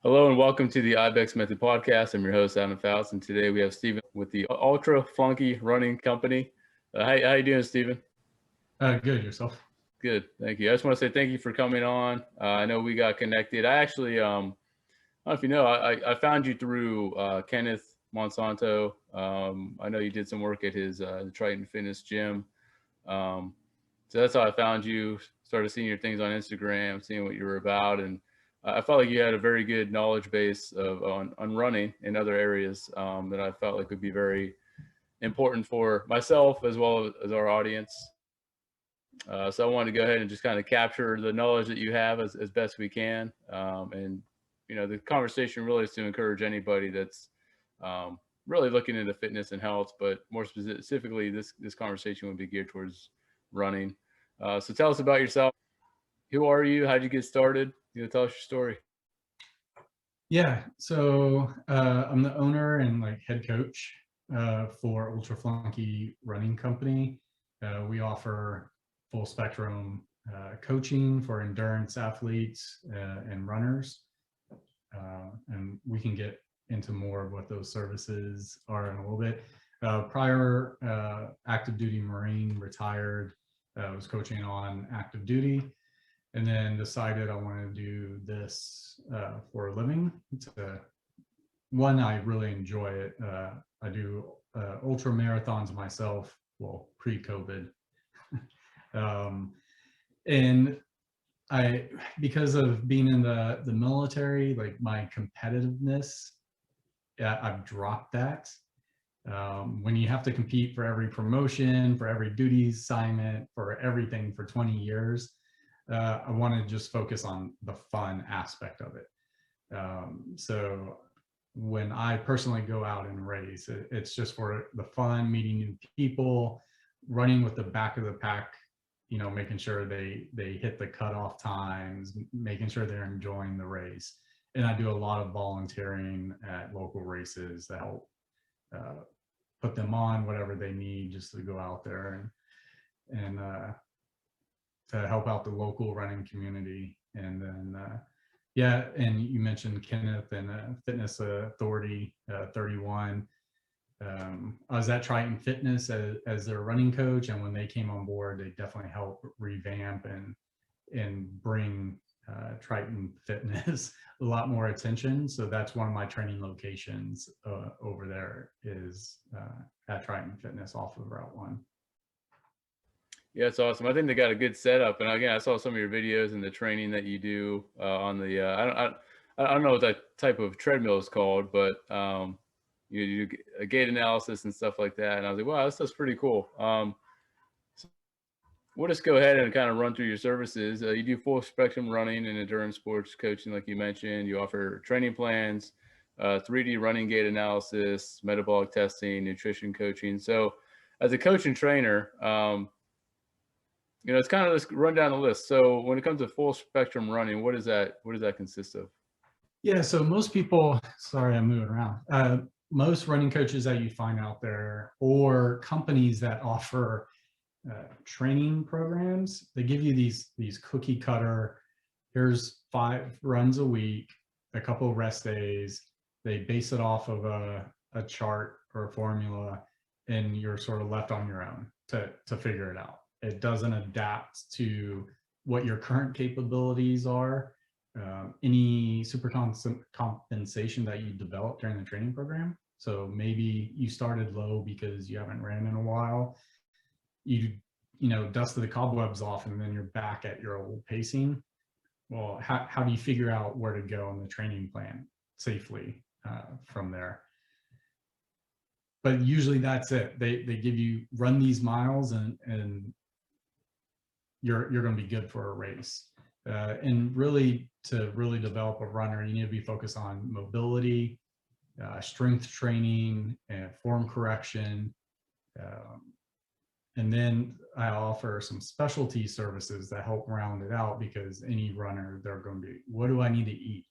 Hello and welcome to the Ibex Method podcast. I'm your host, Adam Faust, and today we have Stephen with the Flunkie Running Company. How you doing, Stephen? Good, yourself? Good, thank you. I just want to say thank you for coming on. I know we got connected. I actually, I don't know if you know, I found you through Kenneth Monsanto. I know you did some work at his Triton Fitness gym. So that's how I found you. Started seeing your things on Instagram, seeing what you were about, and I felt like you had a very good knowledge base on running in other areas that I felt like would be very important for myself as well as our audience. So I wanted to go ahead and just kind of capture the knowledge that you have as best we can. And, you know, the conversation really is to encourage anybody that's really looking into fitness and health, but more specifically, this conversation would be geared towards running. So tell us about yourself. Who are you? How'd you get started? Tell us your story. Yeah, so I'm the owner and head coach for Flunkie Running Company. We offer full spectrum coaching for endurance athletes and runners. And we can get into more of what those services are in a little bit. Prior active duty Marine, retired, was coaching on active duty, and then decided I wanted to do this for a living. One, I really enjoy it. I do ultra marathons myself, well, pre-COVID. And because of being in the military, my competitiveness, I've dropped that. When you have to compete for every promotion, for every duty assignment, for everything for 20 years, I want to just focus on the fun aspect of it. So when I personally go out and race, it's just for the fun, meeting new people, running with the back of the pack, making sure they hit the cutoff times, making sure they're enjoying the race. And I do a lot of volunteering at local races to help put them on whatever they need just to go out there and to help out the local running community. And then, yeah, and you mentioned Kenneth and Fitness Authority 31. I was at Triton Fitness as their running coach, and when they came on board, they definitely helped revamp and bring Triton Fitness a lot more attention. So that's one of my training locations over there is at Triton Fitness off of Route 1. Yeah, it's awesome. I think they got a good setup, and again, I saw some of your videos and the training that you do on the. I don't know what that type of treadmill is called, but you do a gait analysis and stuff like that. And I was like, wow, that's pretty cool. So we'll just go ahead and kind of run through your services. You do full spectrum running and endurance sports coaching, like you mentioned. You offer training plans, 3D running gait analysis, metabolic testing, nutrition coaching. So as a coach and trainer, it's kind of let's run down the list. So when it comes to full spectrum running, what does that consist of? Yeah, so most people, sorry, I'm moving around. Most running coaches that you find out there, or companies that offer training programs, they give you these cookie cutter, here's 5 runs a week, a couple of rest days. They base it off of a chart or a formula, and you're sort of left on your own to figure it out. It doesn't adapt to what your current capabilities are, any super compensation that you develop during the training program. So maybe you started low because you haven't ran in a while. You dusted the cobwebs off, and then you're back at your old pacing. Well, how do you figure out where to go in the training plan safely from there? But usually that's it. They give you run these miles and you're going to be good for a race. And really, to really develop a runner, you need to be focused on mobility, strength training, and form correction. And then I offer some specialty services that help round it out, because any runner, they're going to be, what do I need to eat?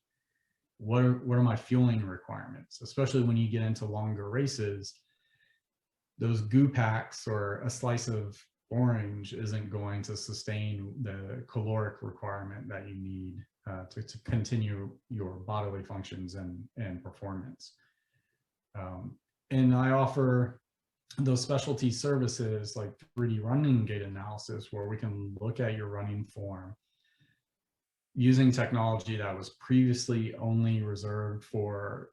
What are my fueling requirements? Especially when you get into longer races, those goo packs or a slice of orange isn't going to sustain the caloric requirement that you need to continue your bodily functions and performance. And I offer those specialty services like 3D running gait analysis, where we can look at your running form using technology that was previously only reserved for,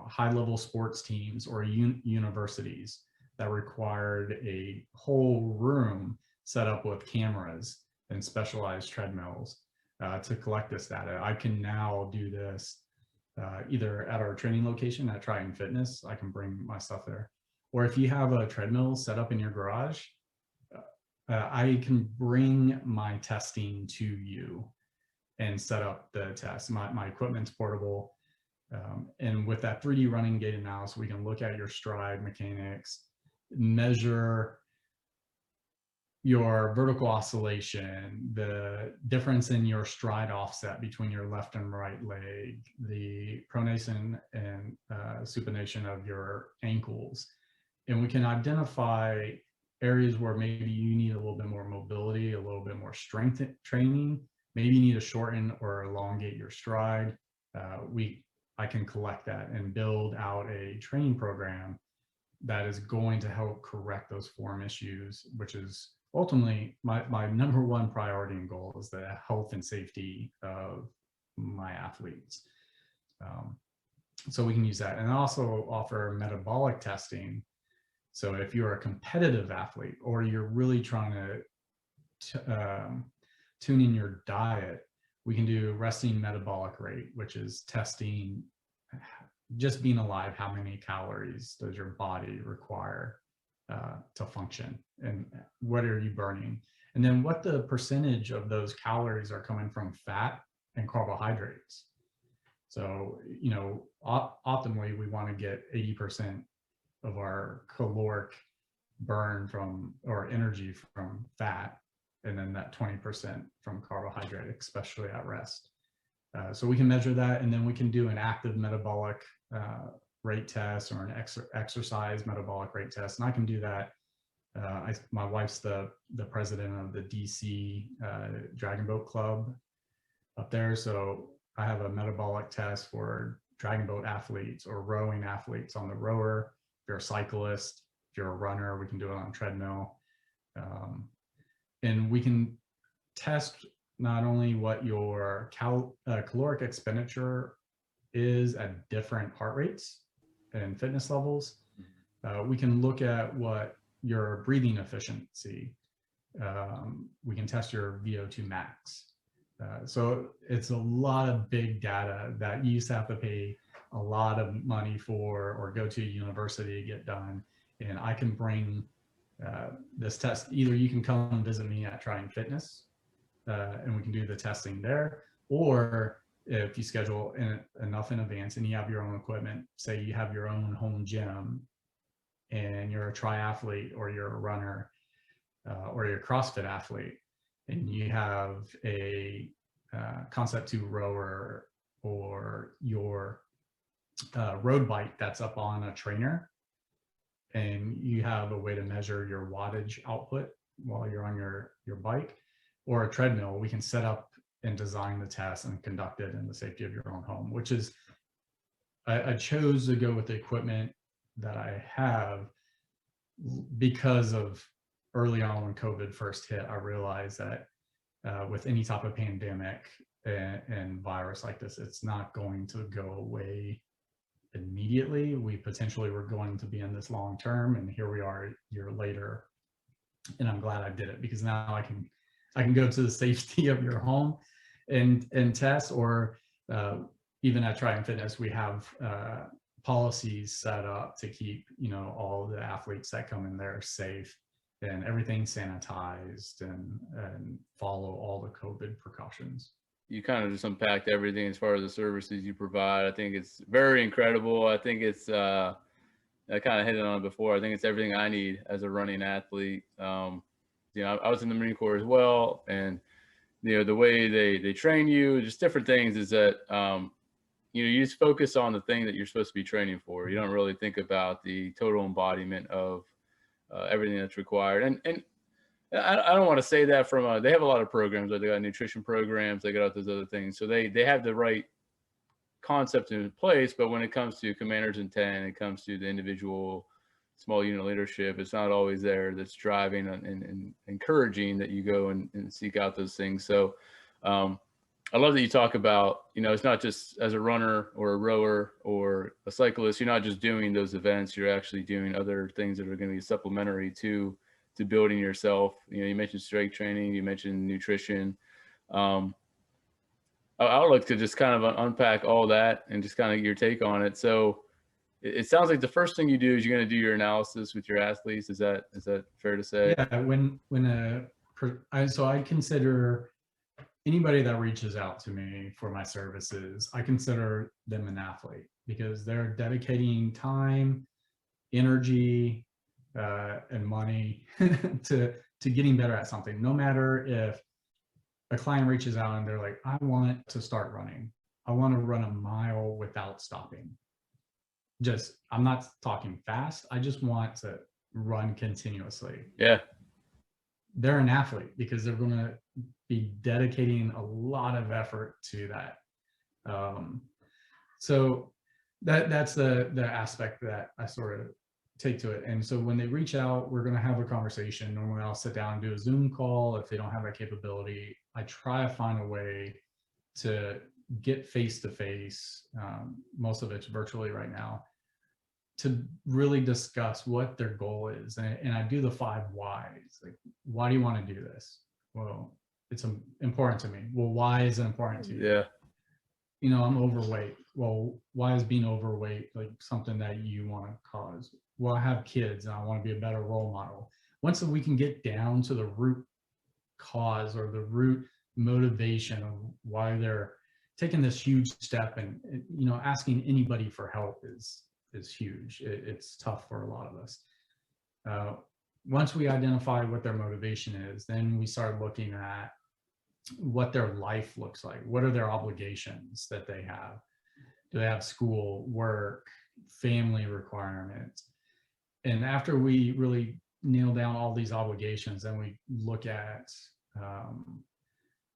high-level sports teams or universities that required a whole room set up with cameras and specialized treadmills to collect this data. I can now do this either at our training location at Triton Fitness. I can bring my stuff there. Or if you have a treadmill set up in your garage, I can bring my testing to you and set up the test. My equipment's portable. And with that 3D running gait analysis, we can look at your stride mechanics, measure your vertical oscillation, the difference in your stride offset between your left and right leg, the pronation and supination of your ankles. And we can identify areas where maybe you need a little bit more mobility, a little bit more strength training. Maybe you need to shorten or elongate your stride. I can collect that and build out a training program that is going to help correct those form issues, which is ultimately my number one priority and goal, is the health and safety of my athletes. So we can use that, and also offer metabolic testing. So if you're a competitive athlete, or you're really trying to tune in your diet, we can do resting metabolic rate, which is testing just being alive, how many calories does your body require to function, and what are you burning, and then what the percentage of those calories are coming from fat and carbohydrates. So optimally we want to get 80% of our caloric burn from, or energy from, fat, and then that 20% from carbohydrate, especially at rest. So we can measure that, and then we can do an active metabolic rate test, or an exercise metabolic rate test, and I can do that. My wife's the president of the DC Dragon Boat Club up there, so I have a metabolic test for dragon boat athletes or rowing athletes on the rower. If you're a cyclist, if you're a runner, we can do it on treadmill. And we can test not only what your caloric expenditure is at different heart rates and fitness levels. We can look at what your breathing efficiency. We can test your VO2 max. So it's a lot of big data that you used to have to pay a lot of money for, or go to a university to get done. And I can bring this test. Either you can come and visit me at Triton Fitness, and we can do the testing there, or if you schedule enough in advance and you have your own equipment, say you have your own home gym and you're a triathlete, or you're a runner, or you're a CrossFit athlete, and you have a Concept 2 rower, or your road bike that's up on a trainer, and you have a way to measure your wattage output while you're on your bike, or a treadmill, we can set up and design the test and conduct it in the safety of your own home, which is, I chose to go with the equipment that I have because of early on when COVID first hit. I realized that with any type of pandemic and virus like this, it's not going to go away immediately. We potentially were going to be in this long term, and here we are a year later. And I'm glad I did it, because now I can go to the safety of your home and test, or even at Triton Fitness, we have policies set up to keep all the athletes that come in there safe, and everything sanitized, and follow all the COVID precautions. You kind of just unpacked everything as far as the services you provide. I think it's very incredible. I think it's I kind of hit it on it before. I think it's everything I need as a running athlete. I was in the Marine Corps as well, and the way they train you, just different things, is that you just focus on the thing that you're supposed to be training for. You don't really think about the total embodiment of everything that's required. And I don't want to say that from they have a lot of programs. Like they got nutrition programs, they got all those other things. So they have the right concept in place, but when it comes to commander's intent, it comes to the individual small unit leadership, it's not always there that's driving and encouraging that you go and seek out those things. So I love that you talk about, it's not just as a runner or a rower or a cyclist, you're not just doing those events, you're actually doing other things that are going to be supplementary to building yourself. You mentioned strength training, you mentioned nutrition. I would like to just kind of unpack all that and just kind of your take on it. So it sounds like the first thing you do is you're going to do your analysis with your athletes. Is that fair to say? Yeah, so I consider anybody that reaches out to me for my services, I consider them an athlete because they're dedicating time, energy, and money to getting better at something. No matter if a client reaches out and they're like, I want to start running. I want to run a mile without stopping. I'm not talking fast. I just want to run continuously. Yeah. They're an athlete because they're going to be dedicating a lot of effort to that. So that's the aspect that I sort of take to it. And so when they reach out, we're going to have a conversation. Normally I'll sit down and do a Zoom call. If they don't have that capability, I try to find a way to get face-to-face. Most of it's virtually right now, to really discuss what their goal is. And I do the 5 whys. Like, why do you want to do this? Well, it's important to me. Well, why is it important to you? Yeah. I'm overweight. Well, why is being overweight like something that you want to cause? Well, I have kids and I want to be a better role model. Once we can get down to the root cause or the root motivation of why they're taking this huge step, and asking anybody for help is huge. It's tough for a lot of us. Once we identify what their motivation is, then we start looking at what their life looks like. What are their obligations that they have? Do they have school, work, family requirements? And after we really nail down all these obligations, then we look at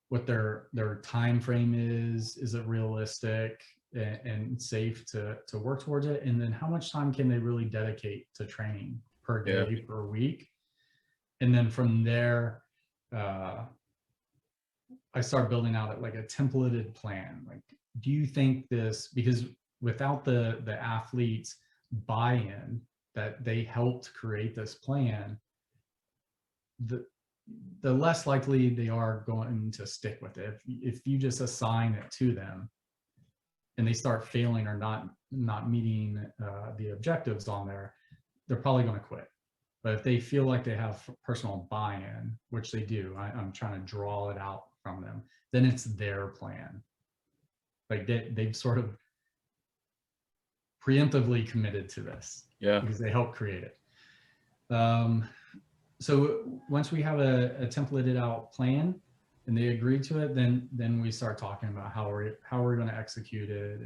what their time frame is. Is it realistic and safe to work towards it? And then how much time can they really dedicate to training per day, per week? And then from there, I start building out like a templated plan. Like, do you think this, because without the athletes' buy-in that they helped create this plan, the less likely they are going to stick with it. If you just assign it to them and they start failing or not meeting the objectives on there, they're probably going to quit. But if they feel like they have personal buy-in, which they do, I'm trying to draw it out from them, then it's their plan. Like they've sort of preemptively committed to this, because they helped create it. So once we have a templated out plan and they agree to it, then we start talking about how we're going to execute it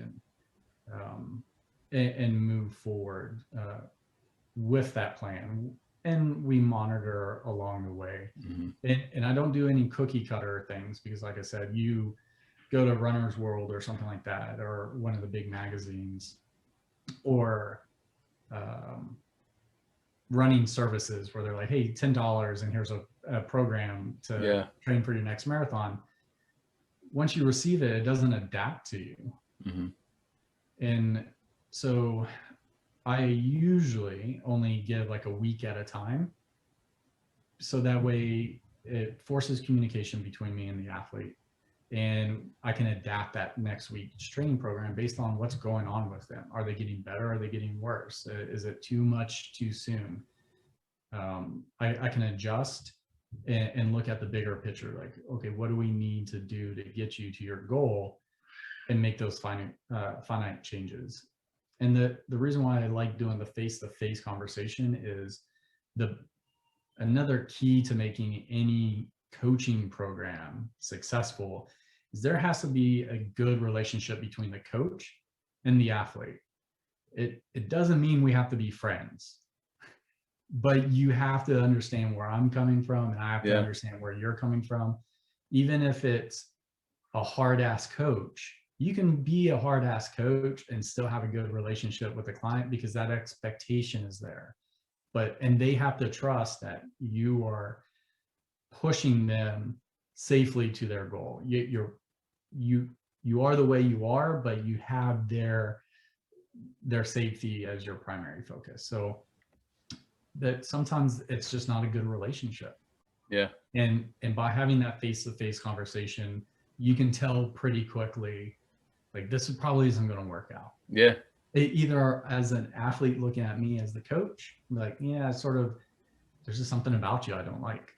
and move forward with that plan. And we monitor along the way. Mm-hmm. And I don't do any cookie cutter things, because like I said, you go to Runner's World or something like that, or one of the big magazines, or running services where they're like, hey, $10 and here's a program to train for your next marathon. Once you receive it, it doesn't adapt to you. Mm-hmm. And so I usually only give like a week at a time. So that way it forces communication between me and the athlete. And I can adapt that next week's training program based on what's going on with them. Are they getting better? Are they getting worse? Is it too much too soon? I can adjust and look at the bigger picture. Like, okay, what do we need to do to get you to your goal, and make those finite changes? And the reason why I like doing the face-to-face conversation is another key to making any coaching program successful is there has to be a good relationship between the coach and the athlete. It doesn't mean we have to be friends. but you have to understand where I'm coming from, and I have to Yeah. understand where you're coming from. Even if it's a hard ass coach, you can be a hard ass coach and still have a good relationship with the client because that expectation is there. And they have to trust that you are pushing them safely to their goal. You are the way you are, but you have their safety as your primary focus. So that sometimes it's just not a good relationship. Yeah. And by having that face-to-face conversation, you can tell pretty quickly, like, this probably isn't going to work out. Yeah. Either as an athlete looking at me as the coach, like, yeah, sort of, there's just something about you I don't like.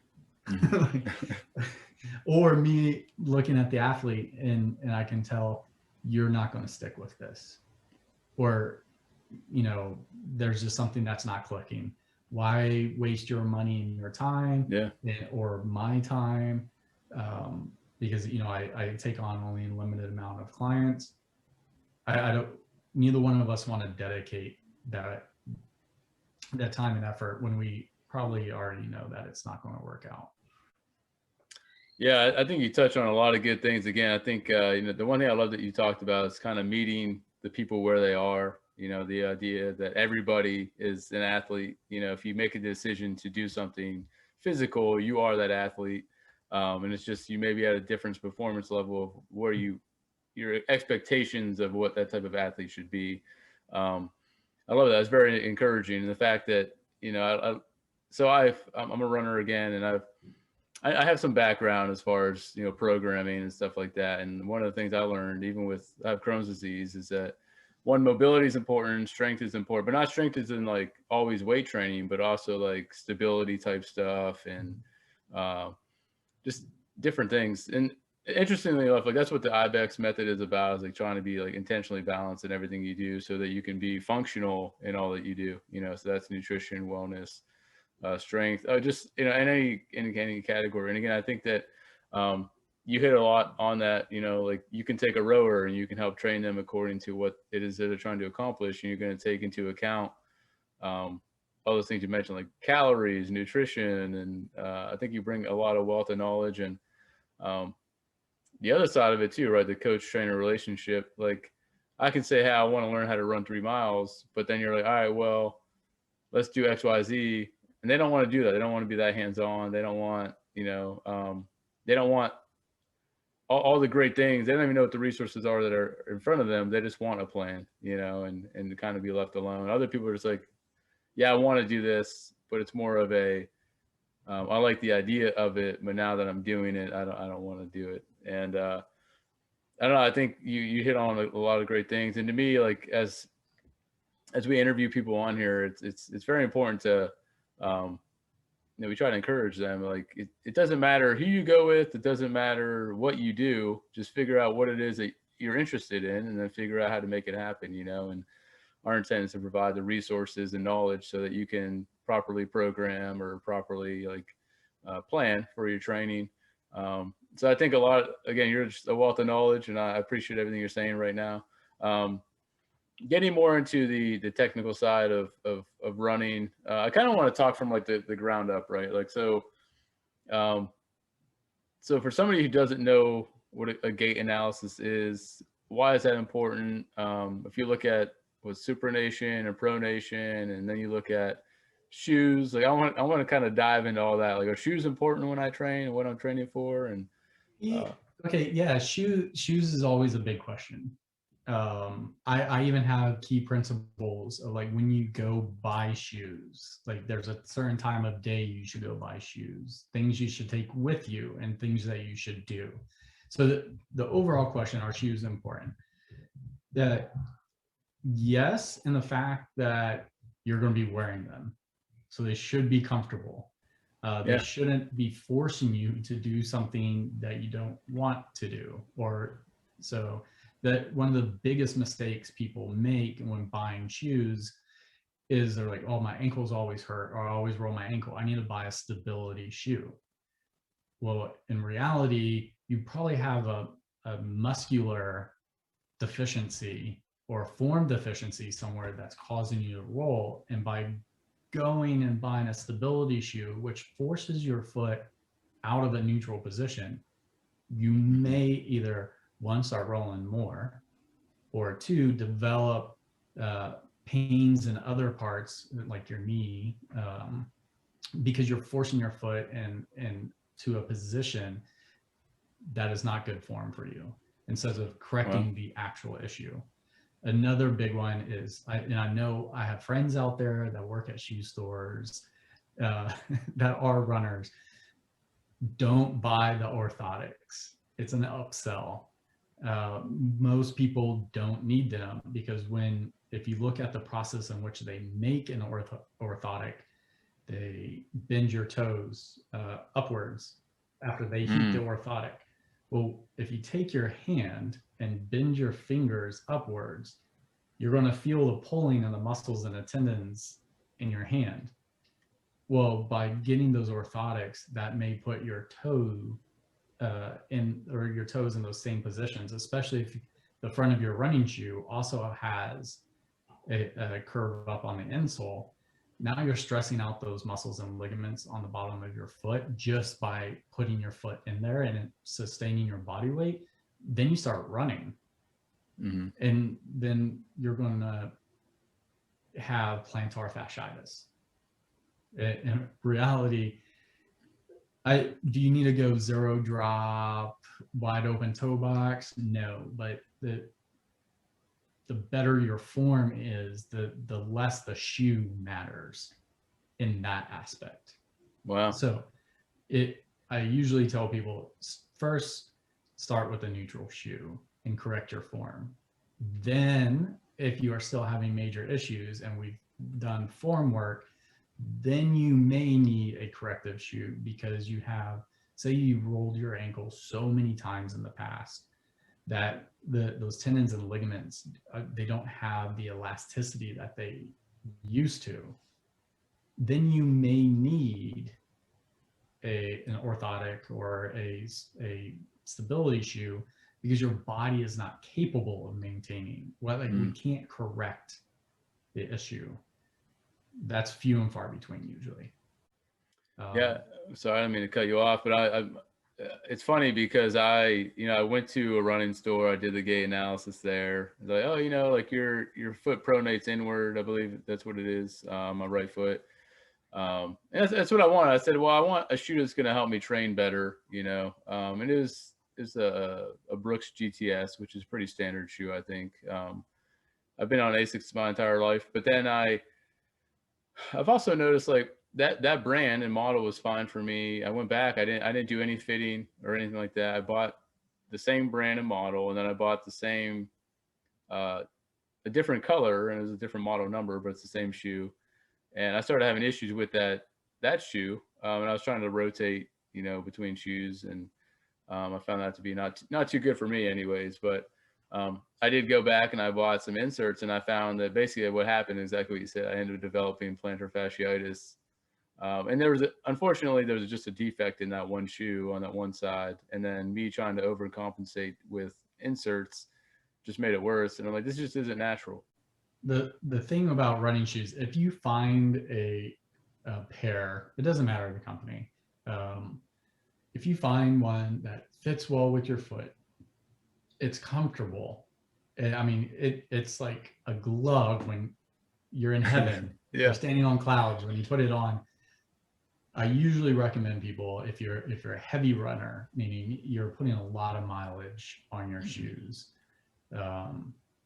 Or me looking at the athlete and I can tell you're not going to stick with this, or, you know, there's just something that's not clicking. Why waste your money and your time, or my time? Because, you know, I take on only a limited amount of clients. I don't, neither one of us want to dedicate that time and effort when we probably already know that it's not going to work out. Yeah, I think you touch on a lot of good things. Again, I think, you know, the one thing I love that you talked about is kind of meeting the people where they are. You know, the idea that everybody is an athlete. You know, if you make a decision to do something physical, you are that athlete. And it's just, you maybe at a different performance level of where your expectations of what that type of athlete should be. I love that. It's very encouraging. And the fact that, you know, I'm a runner again, and I have some background as far as, you know, programming and stuff like that. And one of the things I learned, even with I have Crohn's disease, is that one, mobility is important, strength is important, but not strength is in like always weight training, but also like stability type stuff and just different things. And interestingly enough, like that's what the Ibex method is about, is like trying to be like intentionally balanced in everything you do so that you can be functional in all that you do, you know. So that's nutrition, wellness, strength, just, you know, in any category. And again, I think that you hit a lot on that. You know, like you can take a rower and you can help train them according to what it is that they're trying to accomplish, and you're going to take into account all those things you mentioned, like calories, nutrition, and I think you bring a lot of wealth of knowledge. And the other side of it too, right? The coach-trainer relationship. Like I can say, hey, I want to learn how to run 3 miles, but then you're like, all right, well, let's do X, Y, Z. And they don't want to do that. They don't want to be that hands-on. They don't want, you know, they don't want all the great things. They don't even know what the resources are that are in front of them. They just want a plan, you know, and to kind of be left alone. Other people are just like, yeah, I want to do this, but it's more of a, I like the idea of it, but now that I'm doing it, I don't want to do it. And I don't know. I think you hit on a lot of great things. And to me, like as we interview people on here, it's very important to, you know, we try to encourage them. Like it doesn't matter who you go with. It doesn't matter what you do. Just figure out what it is that you're interested in, and then figure out how to make it happen, you know. And our intent is to provide the resources and knowledge so that you can properly program or properly like plan for your training. So I think a lot, again, you're just a wealth of knowledge, and I appreciate everything you're saying right now. Getting more into the technical side of running, I kind of want to talk from like the ground up, right? Like, so for somebody who doesn't know what a gait analysis is, why is that important? If you look at supination and pronation, and then you look at shoes, like I want to kind of dive into all that. Like, are shoes important when I train, and what I'm training for? And okay, yeah, shoes is always a big question. I even have key principles of like when you go buy shoes, like there's a certain time of day you should go buy shoes, things you should take with you, and things that you should do. So the overall question, are shoes important? That yes, in the fact that you're going to be wearing them, so they should be comfortable. They shouldn't be forcing you to do something that you don't want to do. Or so that one of the biggest mistakes people make when buying shoes is they're like, oh, my ankle's always hurt, or I always roll my ankle, I need to buy a stability shoe. Well, in reality, you probably have a muscular deficiency or a form deficiency somewhere that's causing you to roll. And by going and buying a stability shoe, which forces your foot out of a neutral position, you may either one, start rolling more, or two, develop pains in other parts like your knee, because you're forcing your foot and to a position that is not good form for you, instead of correcting the actual issue. Another big one is, I know I have friends out there that work at shoe stores that are runners. Don't buy the orthotics. It's an upsell. Most people don't need them, because if you look at the process in which they make an orthotic, they bend your toes upwards after they heat the orthotic. Well, if you take your hand and bend your fingers upwards, you're going to feel the pulling of the muscles and the tendons in your hand. Well, by getting those orthotics, that may put your toe your toes in those same positions, especially if the front of your running shoe also has a curve up on the insole. Now you're stressing out those muscles and ligaments on the bottom of your foot just by putting your foot in there and sustaining your body weight. Then you start running, and then you're going to have plantar fasciitis. In reality, do you need to go 0 drop, wide open toe box? No, but the better your form is, the less the shoe matters in that aspect. Wow. So I usually tell people, first start with a neutral shoe and correct your form. Then if you are still having major issues and we've done form work, then you may need a corrective shoe, because you have, say you rolled your ankle so many times in the past that those tendons and ligaments, they don't have the elasticity that they used to. Then you may need an orthotic or a stability shoe, because your body is not capable of maintaining. Well, like we can't correct the issue. That's few and far between usually. Yeah, sorry, I didn't mean to cut you off, but it's funny because I went to a running store. I did the gait analysis there. Like, oh, like your foot pronates inward. I believe that's what it is. My right foot. And that's what I wanted. I said, well, I want a shoe that's going to help me train better. And it's a Brooks GTS, which is a pretty standard shoe, I think. I've been on ASICs my entire life, but then I've also noticed like that brand and model was fine for me. I went back. I didn't do any fitting or anything like that. I bought the same brand and model, and then I bought the same, a different color, and it was a different model number, but it's the same shoe. And I started having issues with that shoe, and I was trying to rotate, between shoes, and I found that to be not too good for me, anyways. But I did go back and I bought some inserts, and I found that basically what happened is exactly what you said. I ended up developing plantar fasciitis. And unfortunately, there was just a defect in that one shoe on that one side. And then me trying to overcompensate with inserts just made it worse. And I'm like, this just isn't natural. The thing about running shoes, if you find a pair, it doesn't matter the company. If you find one that fits well with your foot, it's comfortable. I mean, it's like a glove when you're in heaven. Yeah. You're standing on clouds when you put it on. I usually recommend people, if you're a heavy runner, meaning you're putting a lot of mileage on your shoes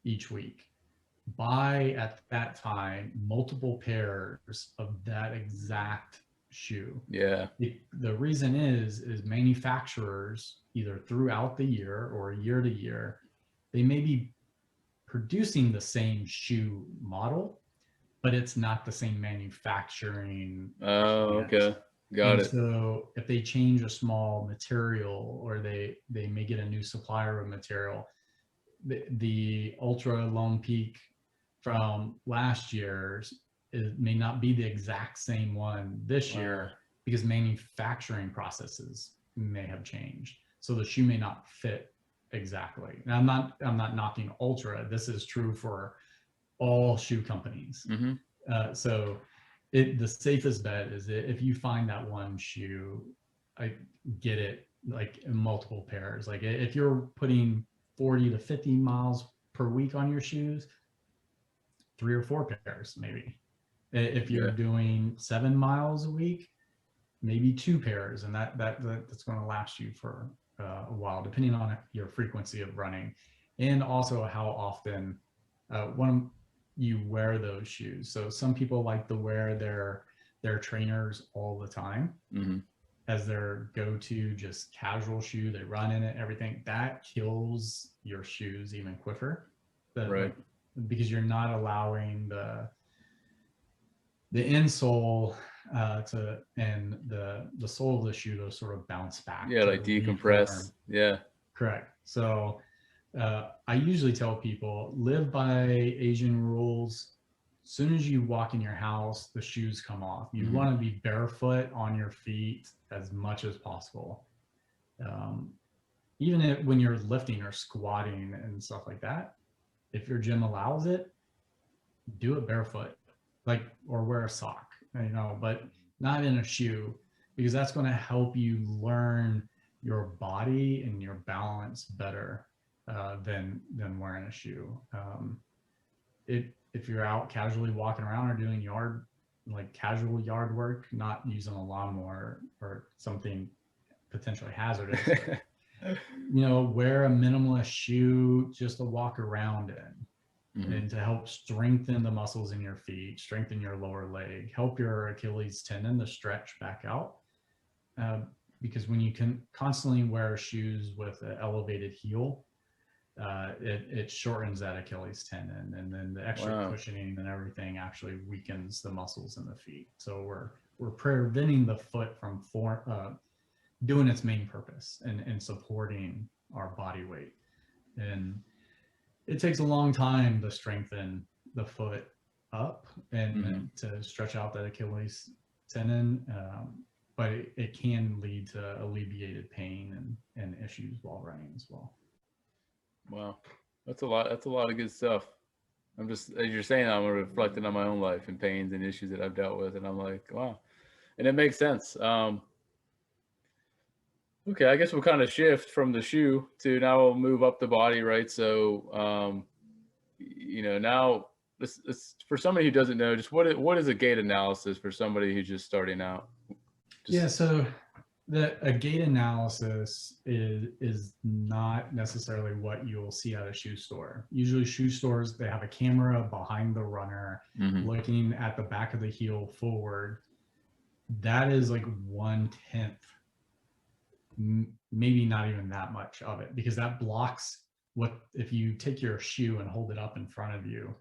each week, buy at that time multiple pairs of that exact shoe. Yeah. The reason is manufacturers, either throughout the year or year to year, they may be producing the same shoe model, but it's not the same manufacturing. Oh, okay. Got it. So if they change a small material, or they may get a new supplier of material, the Ultra Lone Peak from last year's may not be the exact same one this year, because manufacturing processes may have changed. So the shoe may not fit exactly. And I'm not knocking Ultra. This is true for all shoe companies. So the safest bet is if you find that one shoe, I get it like in multiple pairs. Like if you're putting 40 to 50 miles per week on your shoes, 3 or 4 pairs maybe. If you're doing 7 miles a week, maybe 2 pairs, and that's going to last you for a while, depending on your frequency of running, and also how often you wear those shoes. So some people like to wear their trainers all the time as their go-to just casual shoe. They run in it, everything. That kills your shoes even quicker, right? Because you're not allowing the insole and the sole of the shoe to sort of bounce back. Yeah, like decompress. Yeah. Correct. So I usually tell people, live by Asian rules. As soon as you walk in your house, the shoes come off. You want to be barefoot on your feet as much as possible. Even when you're lifting or squatting and stuff like that, if your gym allows it, do it barefoot, like, or wear a sock, but not in a shoe, because that's going to help you learn your body and your balance better than wearing a shoe. If you're out casually walking around or doing casual yard work, not using a lawnmower or something potentially hazardous, wear a minimalist shoe just to walk around in, and to help strengthen the muscles in your feet, strengthen your lower leg, help your Achilles tendon to stretch back out. Because when you can constantly wear shoes with an elevated heel, it shortens that Achilles tendon, and then the extra cushioning and everything actually weakens the muscles in the feet. So we're preventing the foot from doing its main purpose and supporting our body weight. And it takes a long time to strengthen the foot up and to stretch out that Achilles tendon, but it can lead to alleviated pain and issues while running as well. Wow, that's a lot of good stuff. I'm just, as you're saying, I'm reflecting on my own life and pains and issues that I've dealt with, and I'm like, wow, and it makes sense. Okay, I guess we'll kind of shift from the shoe to now we'll move up the body, right? So, now this for somebody who doesn't know, just what is a gait analysis for somebody who's just starting out? So a gait analysis is not necessarily what you'll see at a shoe store. Usually shoe stores, they have a camera behind the runner looking at the back of the heel forward. That is like 1/10, maybe not even that much of it, because that blocks if you take your shoe and hold it up in front of you,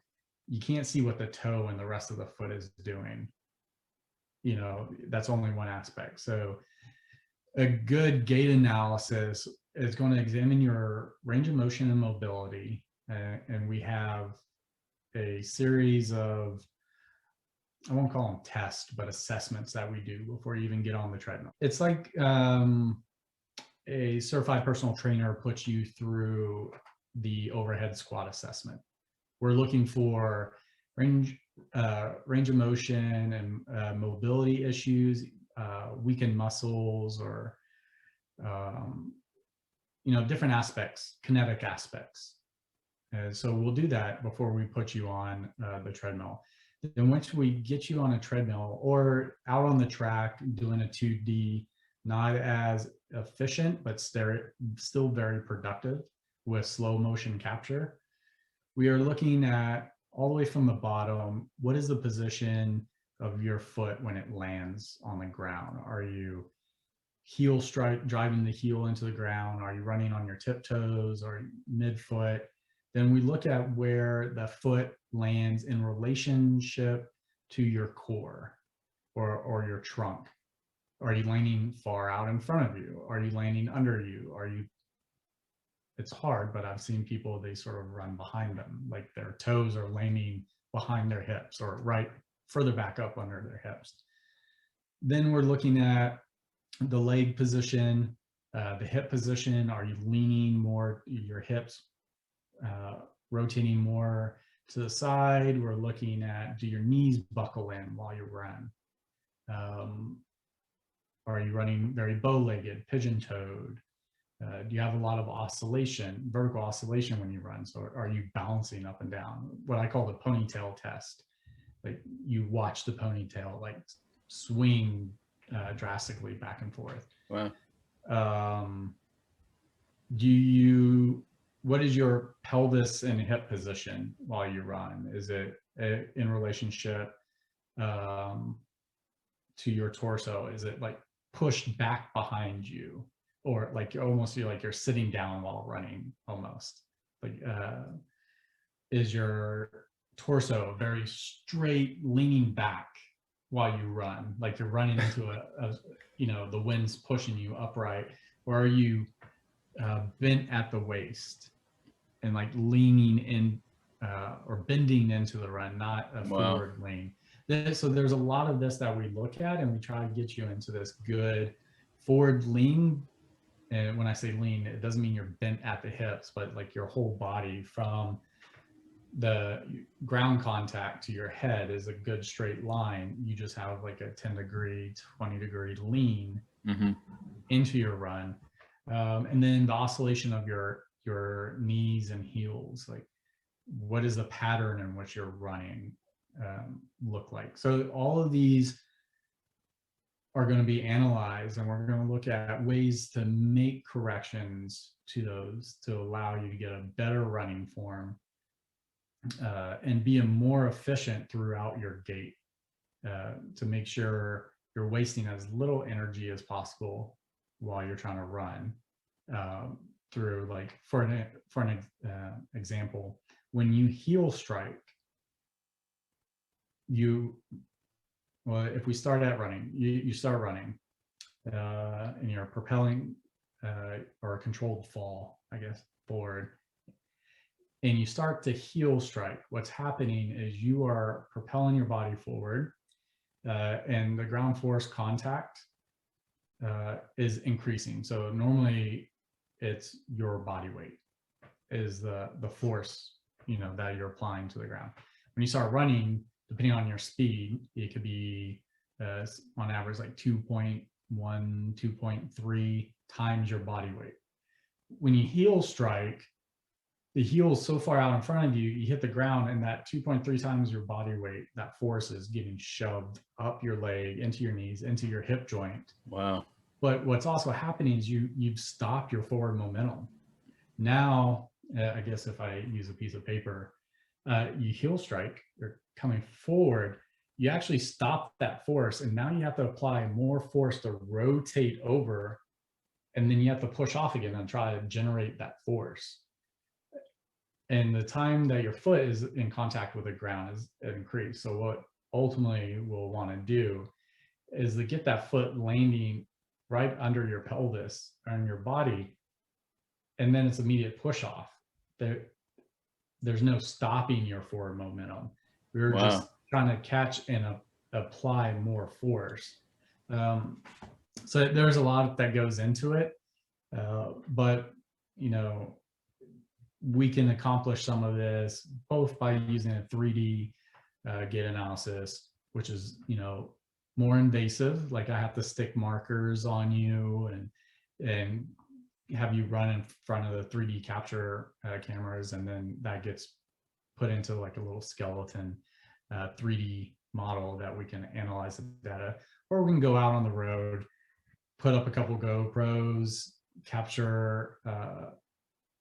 you can't see what the toe and the rest of the foot is doing. That's only one aspect. So a good gait analysis is going to examine your range of motion and mobility. And we have a series of, I won't call them tests, but assessments that we do before you even get on the treadmill. It's like a certified personal trainer puts you through the overhead squat assessment. We're looking for range of motion and mobility issues, weakened muscles, or different aspects, kinetic aspects. And so we'll do that before we put you on the treadmill. Then once we get you on a treadmill or out on the track doing a 2D, not as efficient, but still very productive with slow motion capture, we are looking at all the way from the bottom, what is the position of your foot when it lands on the ground? Are you heel strike, driving the heel into the ground? Are you running on your tiptoes or midfoot? Then we look at where the foot lands in relationship to your core or your trunk. Are you landing far out in front of you? Are you landing under you? It's hard, but I've seen people, they sort of run behind them, like their toes are landing behind their hips or right further back up under their hips. Then we're looking at the leg position, the hip position. Are you leaning more, your hips rotating more to the side. We're looking at, do your knees buckle in while you run? Are you running very bow-legged, pigeon-toed? Do you have a lot of oscillation, vertical oscillation when you run? So are you bouncing up and down? What I call the ponytail test. Like you watch the ponytail like swing drastically back and forth. Wow. What is your pelvis and hip position while you run? Is it in relationship to your torso? Is it like pushed back behind you, or like you're sitting down while running almost? Like is your torso very straight, leaning back while you run, like you're running into the wind's pushing you upright? Or are you bent at the waist and like leaning in or bending into the run, not a forward lean? So there's a lot of this that we look at, and we try to get you into this good forward lean. And when I say lean, it doesn't mean you're bent at the hips, but like your whole body from the ground contact to your head is a good straight line. You just have like a 10-degree, 20-degree lean into your run. And then the oscillation of your knees and heels, like what is the pattern in which you're running look like? So all of these are going to be analyzed, and we're going to look at ways to make corrections to those to allow you to get a better running form and be more efficient throughout your gait, to make sure you're wasting as little energy as possible while you're trying to run. Through, like, for an example, when you heel strike, if we start at running, you start running and you're propelling or a controlled fall, I guess, forward, and you start to heel strike. What's happening is you are propelling your body forward, and the ground force contact is increasing. So normally it's your body weight is the force, that you're applying to the ground. When you start running, depending on your speed, it could be on average like 2.1, 2.3 times your body weight. When you heel strike, the heel is so far out in front of you, you hit the ground, and that 2.3 times your body weight, that force is getting shoved up your leg, into your knees, into your hip joint. Wow. But what's also happening is you've stopped your forward momentum. Now, I guess if I use a piece of paper, you heel strike, you're coming forward, you actually stop that force, and now you have to apply more force to rotate over, and then you have to push off again and try to generate that force. And the time that your foot is in contact with the ground is increased. So what ultimately we'll want to do is to get that foot landing right under your pelvis and your body, and then it's immediate push off. There's no stopping your forward momentum. We're just trying to catch and apply more force. So there's a lot that goes into it, but we can accomplish some of this both by using a 3D gait analysis, which is more invasive. Like I have to stick markers on you and have you run in front of the 3D capture cameras, and then that gets put into like a little skeleton 3D model that we can analyze the data. Or we can go out on the road, put up a couple GoPros, capture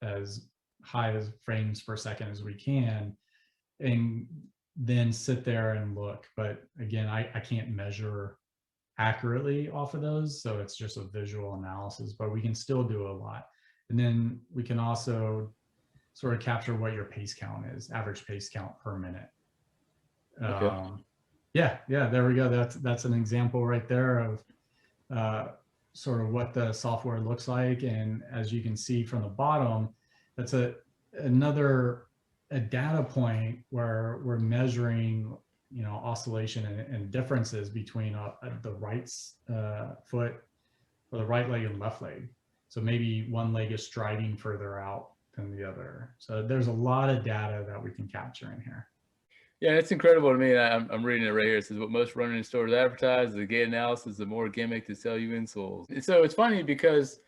as high as frames per second as we can, and then sit there and look. But again, I can't measure accurately off of those, so it's just a visual analysis, but we can still do a lot. And then we can also sort of capture what your pace count is, average pace count per minute. Okay. Yeah, there we go. That's an example right there of sort of what the software looks like. And as you can see from the bottom, that's another data point where we're measuring oscillation and differences between the right foot, or the right leg and left leg. So maybe one leg is striding further out than the other. So there's a lot of data that we can capture in here. Yeah, it's incredible to me. I'm reading it right here. It says what most running stores advertise, the gait analysis, the more gimmick to sell you insoles. So it's funny because,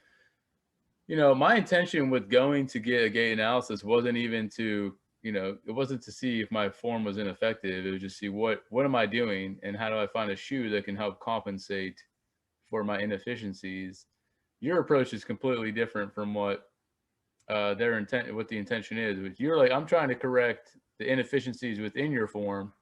you know, my intention with going to get a gait analysis wasn't even to, you know, it wasn't to see if my form was ineffective. It was just see what am I doing and how do I find a shoe that can help compensate for my inefficiencies. Your approach is completely different from what their intent, what the intention is. Which you're like, I'm trying to correct the inefficiencies within your form,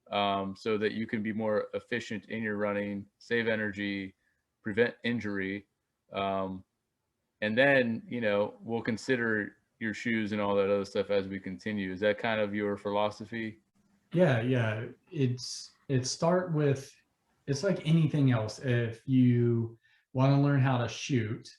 so that you can be more efficient in your running, save energy, prevent injury, and then, you know, we'll consider your shoes and all that other stuff as we continue. Is that kind of your philosophy? Yeah. Start with, it's like anything else. If you want to learn how to shoot,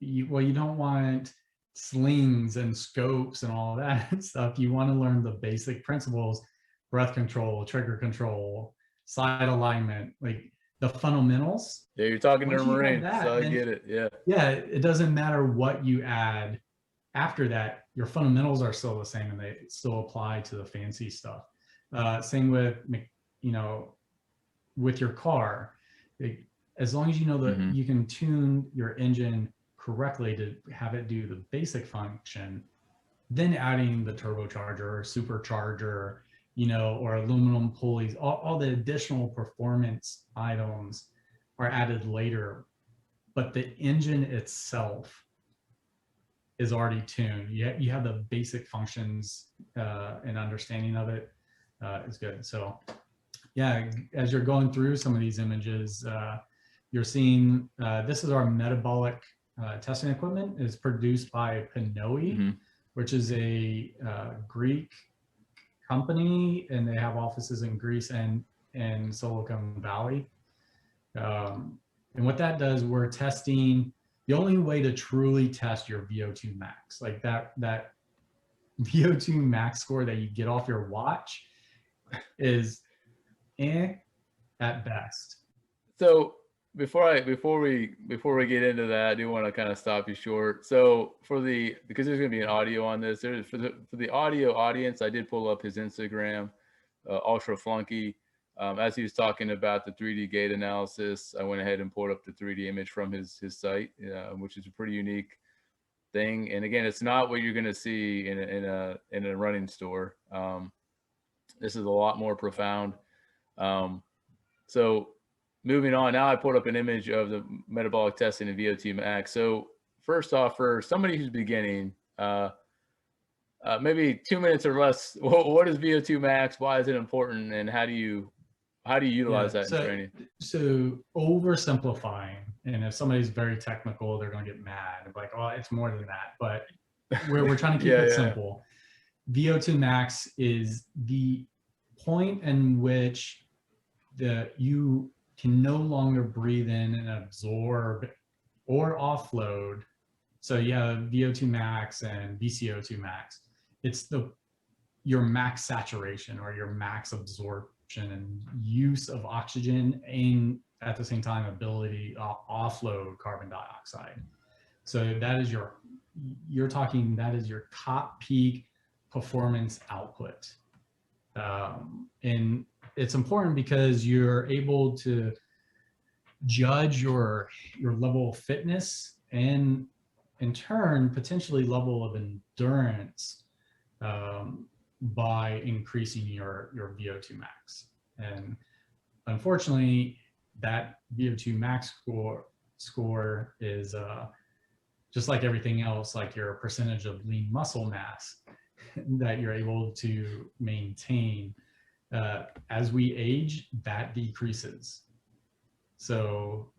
you don't want slings and scopes and all of that stuff. You want to learn the basic principles: breath control, trigger control, side alignment, like the fundamentals. Yeah, you're talking to a Once you have Marine, that, so I then, get it. Yeah. yeah, it doesn't matter what you add after that. Your fundamentals are still the same and they still apply to the fancy stuff. Same with, you know, with your car. As long as you know that you can tune your engine correctly to have it do the basic function, then adding the turbocharger, supercharger, you know, or aluminum pulleys, all the additional performance items are added later. But the engine itself is already tuned. You have the basic functions and understanding of it is good. So yeah, as you're going through some of these images, you're seeing, this is our metabolic testing equipment. Is produced by Pinoe, which is a Greek company, and they have offices in Greece and in Silicon Valley. And what that does, we're testing, the only way to truly test your VO2 max, like that VO2 max score that you get off your watch is at best. So before we get into that, I do want to kind of stop you short. So because there's going to be an audio on this, for the audio audience, I did pull up his Instagram, Ultra Flunkie. As he was talking about the 3D gait analysis, I went ahead and pulled up the 3D image from his site, which is a pretty unique thing. And again, it's not what you're going to see in a running store. This is a lot more profound. So moving on, now I pulled up an image of the metabolic testing and VO2 max. So first off, for somebody who's beginning, maybe 2 minutes or less, what is VO2 max? Why is it important? And how do you utilize that in training? So oversimplifying, and if somebody's very technical, they're going to get mad. Like, oh, it's more than that. But we're trying to keep it simple. VO2 max is the point in which you can no longer breathe in and absorb or offload. So you have VO2 max and VCO2 max. It's your max saturation or your max absorption and use of oxygen, and at the same time ability to offload carbon dioxide. So that is that is your top peak performance output. And it's important because you're able to judge your level of fitness and in turn potentially level of endurance by increasing your VO2 max. And unfortunately, that VO2 max score is just like everything else, like your percentage of lean muscle mass that you're able to maintain. As we age, that decreases. So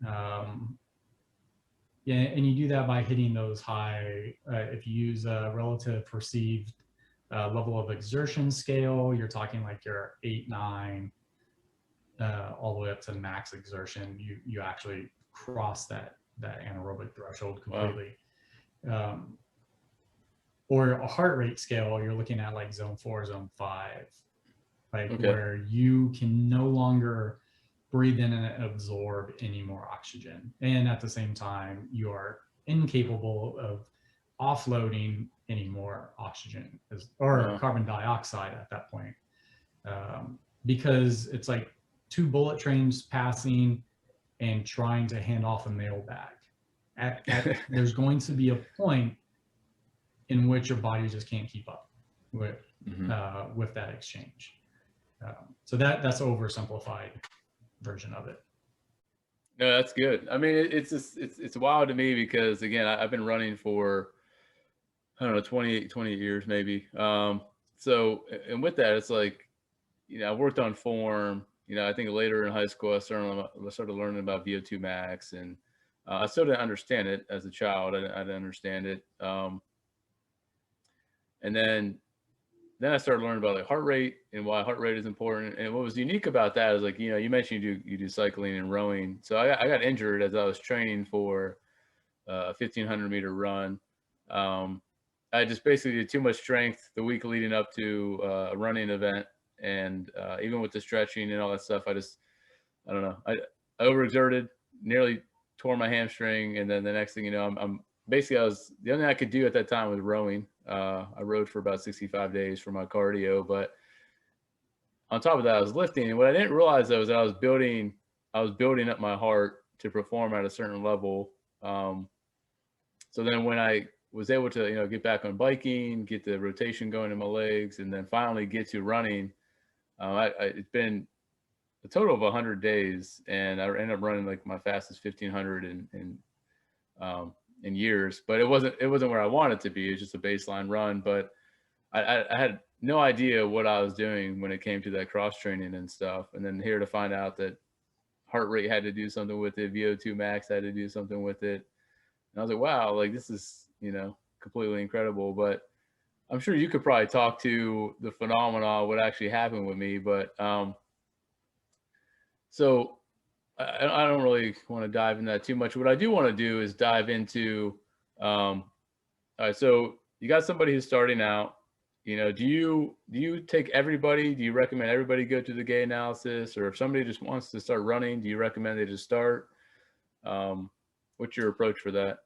yeah, and you do that by hitting those high, if you use a relative perceived level of exertion scale, you're talking like your 8, 9, all the way up to max exertion. You actually cross that anaerobic threshold completely. Wow. Or a heart rate scale, you're looking at like zone 4, zone 5, like where you can no longer breathe in and absorb any more oxygen. And at the same time, you are incapable of offloading any more oxygen or carbon dioxide at that point, because it's like 2 bullet trains passing and trying to hand off a mailbag. There's going to be a point in which your body just can't keep up with that exchange. So that's an oversimplified version of it. No, that's good. I mean, it's wild to me because, again, I've been running for, I don't know, 28 years maybe. So, and with that, it's like, I worked on form. I think later in high school, I started learning about VO2 max, and I still didn't understand it as a child. I didn't understand it. And then I started learning about like heart rate and why heart rate is important. And what was unique about that is, like, you mentioned you do cycling and rowing. So I got injured as I was training for a 1,500 meter run. I just basically did too much strength the week leading up to a running event. And even with the stretching and all that stuff, I don't know. I overexerted, nearly tore my hamstring. And then the next thing you know, I'm basically, the only thing I could do at that time was rowing. I rowed for about 65 days for my cardio, but on top of that, I was lifting. And what I didn't realize, though, is that I was building up my heart to perform at a certain level. So then when I was able to, get back on biking, get the rotation going in my legs, and then finally get to running, it's been a total of 100 days, and I ended up running like my fastest 1,500 in years. But it wasn't where I wanted to be. It's just a baseline run. But I had no idea what I was doing when it came to that cross training and stuff. And then here to find out that heart rate had to do something with it, VO2 max had to do something with it. And I was like, wow, like this is, completely incredible. But I'm sure you could probably talk to the phenomena, what actually happened with me. But so I don't really want to dive into that too much. What I do want to do is dive into, all right, so you got somebody who's starting out. Do you take everybody? Do you recommend everybody go to the gait analysis? Or if somebody just wants to start running, do you recommend they just start? What's your approach for that?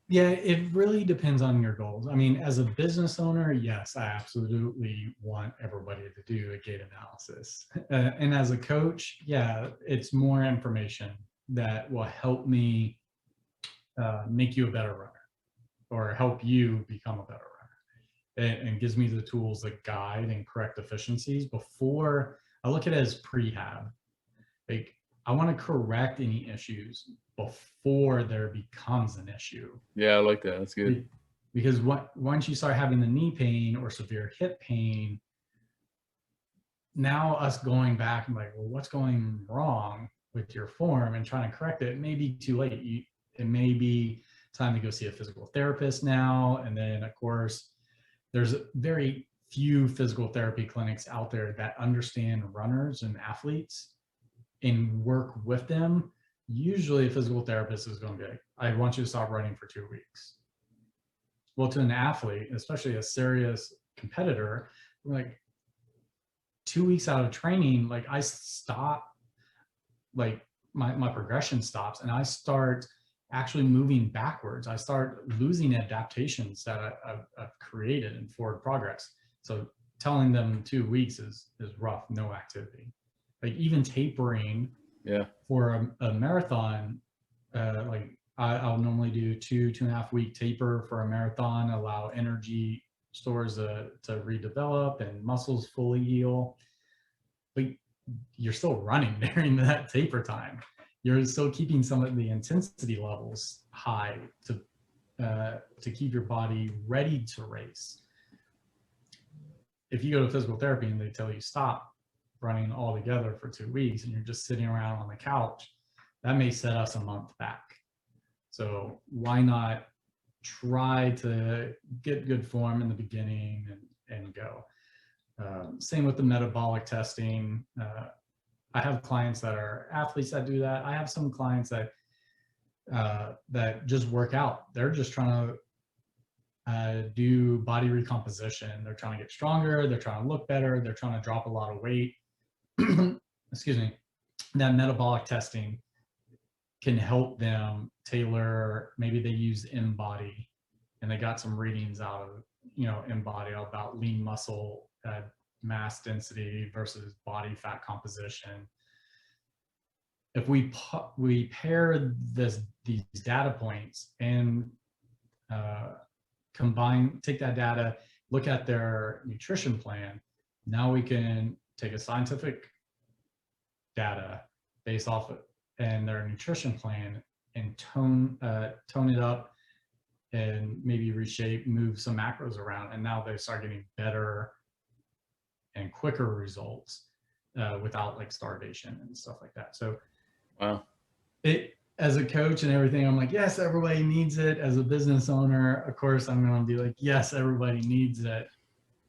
Yeah, it really depends on your goals. I mean, as a business owner, yes, I absolutely want everybody to do a gait analysis. And as a coach, yeah, it's more information that will help me make you a better runner or help you become a better runner. And gives me the tools that guide and correct deficiencies before. I look at it as prehab. Like, I want to correct any issues before there becomes an issue. Yeah, I like that. That's good. Because once you start having the knee pain or severe hip pain, now us going back and like, well, what's going wrong with your form and trying to correct it may be too late. It may be time to go see a physical therapist now. And then, of course, there's very few physical therapy clinics out there that understand runners and athletes and work with them. Usually a physical therapist is going to be like, I want you to stop running for 2 weeks. Well, to an athlete, especially a serious competitor, like 2 weeks out of training, like I stop, like my progression stops and I start actually moving backwards. I start losing adaptations that I've created in forward progress. So telling them 2 weeks is rough, no activity. Like even tapering, yeah, for a marathon, like I'll normally do 2.5 week taper for a marathon, allow energy stores to redevelop and muscles fully heal. But you're still running during that taper time. You're still keeping some of the intensity levels high to keep your body ready to race. If you go to physical therapy and they tell you stop running all together for 2 weeks and you're just sitting around on the couch, that may set us a month back. So why not try to get good form in the beginning and go. Same with the metabolic testing. I have clients that are athletes that do that. I have some clients that just work out. They're just trying to do body recomposition. They're trying to get stronger. They're trying to look better. They're trying to drop a lot of weight. Excuse me. That metabolic testing can help them tailor. Maybe they use InBody and they got some readings out of, in body about lean muscle mass density versus body fat composition. If we pair these data points and take that data, look at their nutrition plan, now we can take a scientific data based off of and their nutrition plan and tone it up and maybe reshape, move some macros around, and now they start getting better and quicker results without like starvation and stuff like that. So wow. As a coach and everything, I'm like, yes, everybody needs it. As a business owner, of course, I'm going to be like, yes, everybody needs it.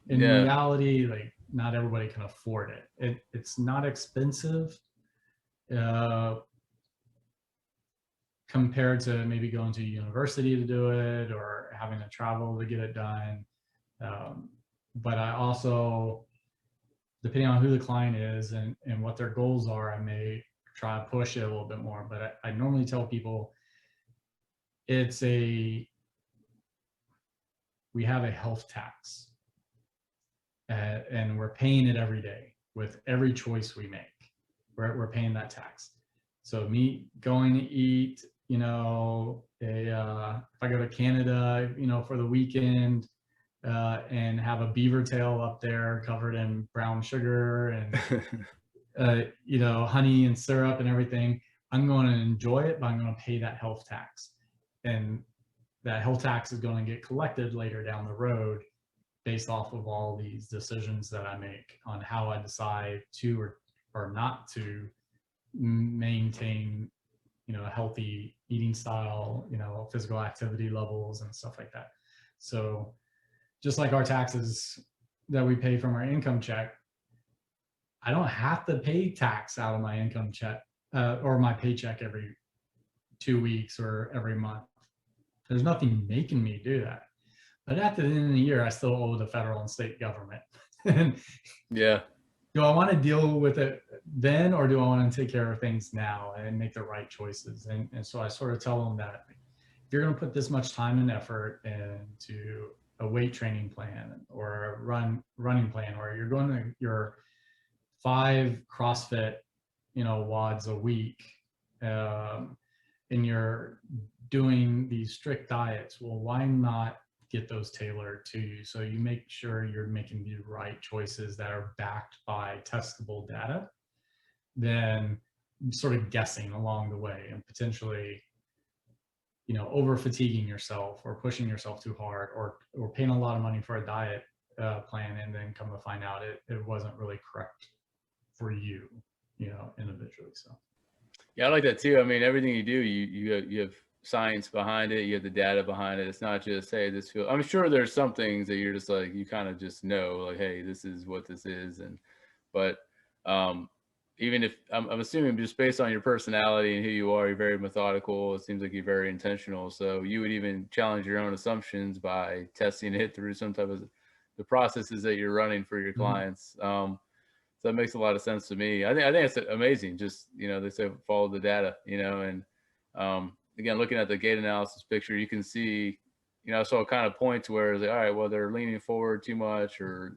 In reality, like not everybody can afford it. It's not expensive compared to maybe going to university to do it or having to travel to get it done. But I also, depending on who the client is and what their goals are, I may try to push it a little bit more. But I normally tell people we have a health tax and we're paying it every day with every choice we make. We're paying that tax. So me going to eat, if I go to Canada, for the weekend, and have a beaver tail up there covered in brown sugar and, honey and syrup and everything, I'm going to enjoy it, but I'm going to pay that health tax. And that health tax is going to get collected later down the road based off of all these decisions that I make on how I decide to or not to maintain, a healthy eating style, physical activity levels and stuff like that. So just like our taxes that we pay from our income check, I don't have to pay tax out of my income check or my paycheck every 2 weeks or every month. There's nothing making me do that. But at the end of the year, I still owe the federal and state government. Yeah. Do I want to deal with it then, or do I want to take care of things now and make the right choices? And so I sort of tell them that if you're going to put this much time and effort into a weight training plan or a running plan, or you're going to your 5 CrossFit, WODs a week, and you're doing these strict diets, well, why not get those tailored to you so you make sure you're making the right choices that are backed by testable data than sort of guessing along the way and potentially over fatiguing yourself or pushing yourself too hard or paying a lot of money for a diet plan and then come to find out it wasn't really correct for you individually. So yeah, I like that too. I mean, everything you do, you have science behind it, you have the data behind it. It's not just, hey, this feels, I'm sure there's some things that you're just like, you kind of just know, like, hey, this is what this is. But even if I'm assuming just based on your personality and who you are, you're very methodical. It seems like you're very intentional. So you would even challenge your own assumptions by testing it through some type of the processes that you're running for your clients. So that makes a lot of sense to me. I think it's amazing. Just, they say follow the data, and again, looking at the gait analysis picture, you can see, I saw kind of points where it's like, all right, well, they're leaning forward too much, or,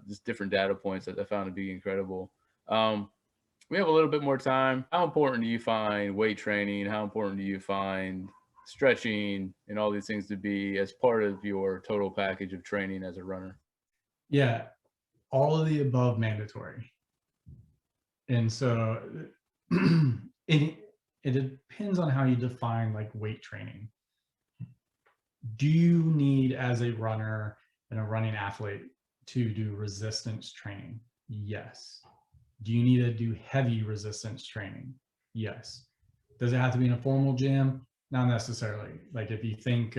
just different data points that I found to be incredible. We have a little bit more time. How important do you find weight training? How important do you find stretching and all these things to be as part of your total package of training as a runner? Yeah, all of the above mandatory. And so it depends on how you define like weight training. Do you need, as a runner and a running athlete, to do resistance training? Yes. Do you need to do heavy resistance training? Yes. Does it have to be in a formal gym? Not necessarily. Like if you think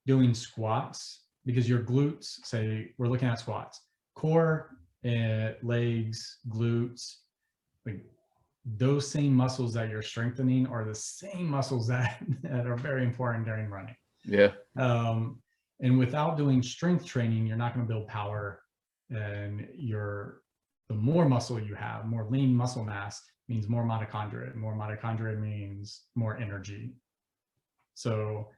doing squats, because your glutes, say we're looking at squats, core, legs, glutes, like those same muscles that you're strengthening are the same muscles that are very important during running. Yeah. And without doing strength training, you're not going to build power. And the more muscle you have, more lean muscle mass means more mitochondria. More mitochondria means more energy. So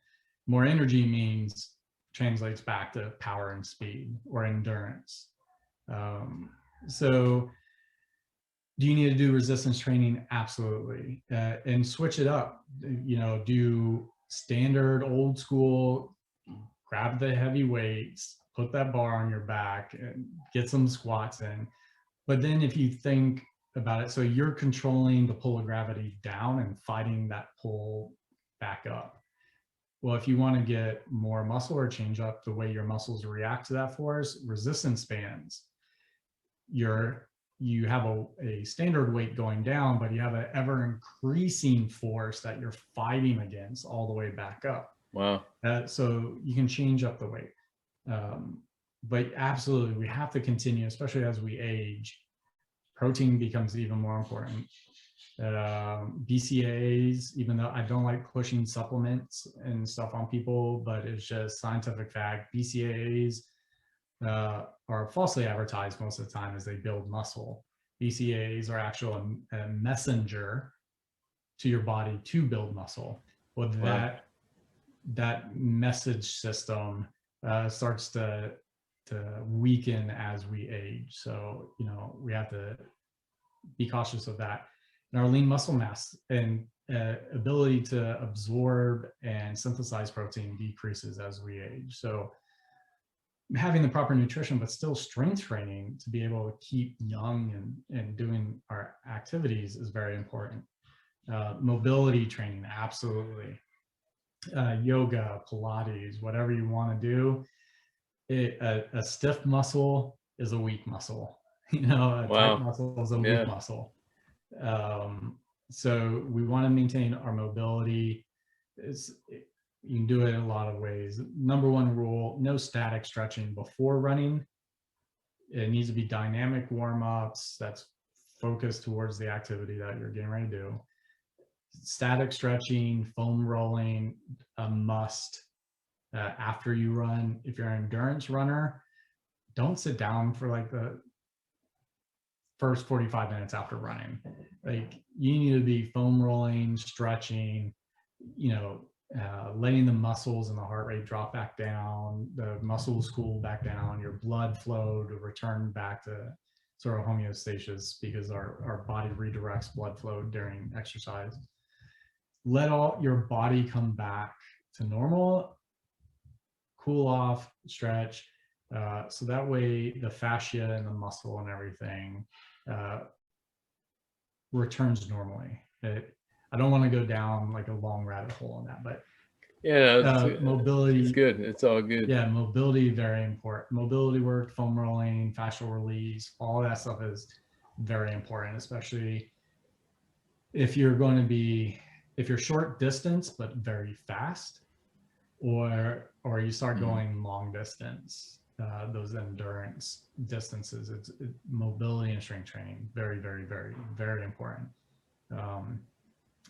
More energy means translates back to power and speed or endurance. So do you need to do resistance training? Absolutely. And switch it up, do standard old school, grab the heavy weights, put that bar on your back and get some squats in. But then if you think about it, so you're controlling the pull of gravity down and fighting that pull back up. Well, if you want to get more muscle or change up the way your muscles react to that force, resistance bands, you have a standard weight going down, but you have an ever increasing force that you're fighting against all the way back up. Wow. So you can change up the weight. But absolutely, we have to continue, especially as we age. Protein becomes even more important. BCAAs, even though I don't like pushing supplements and stuff on people, but it's just scientific fact, BCAAs are falsely advertised most of the time as they build muscle. BCAAs are actually a messenger to your body to build muscle. Well, that message system starts to weaken as we age. So, we have to be cautious of that. And our lean muscle mass and ability to absorb and synthesize protein decreases as we age. So having the proper nutrition, but still strength training to be able to keep young and doing our activities is very important. Mobility training, absolutely. Yoga, Pilates, whatever you want to do. A stiff muscle is a weak muscle. Tight muscle is a weak muscle. So we want to maintain our mobility. You can do it in a lot of ways. Number one rule, no static stretching before running. It needs to be dynamic warm-ups that's focused towards the activity that you're getting ready to do. Static stretching, foam rolling, a must after you run. If you're an endurance runner, don't sit down for like the first 45 minutes after running. Like, you need to be foam rolling, stretching, letting the muscles and the heart rate drop back down, the muscles cool back down, your blood flow to return back to sort of homeostasis, because our body redirects blood flow during exercise. Let all your body come back to normal, cool off, stretch, so that way the fascia and the muscle and everything returns normally. I don't want to go down like a long rabbit hole on that, but mobility. It's good. It's all good. Yeah, mobility, very important. Mobility work, foam rolling, fascial release, all that stuff is very important, especially if you're short distance but very fast, or you start going long distance. Those endurance distances, it's mobility and strength training, very, very, very, very important.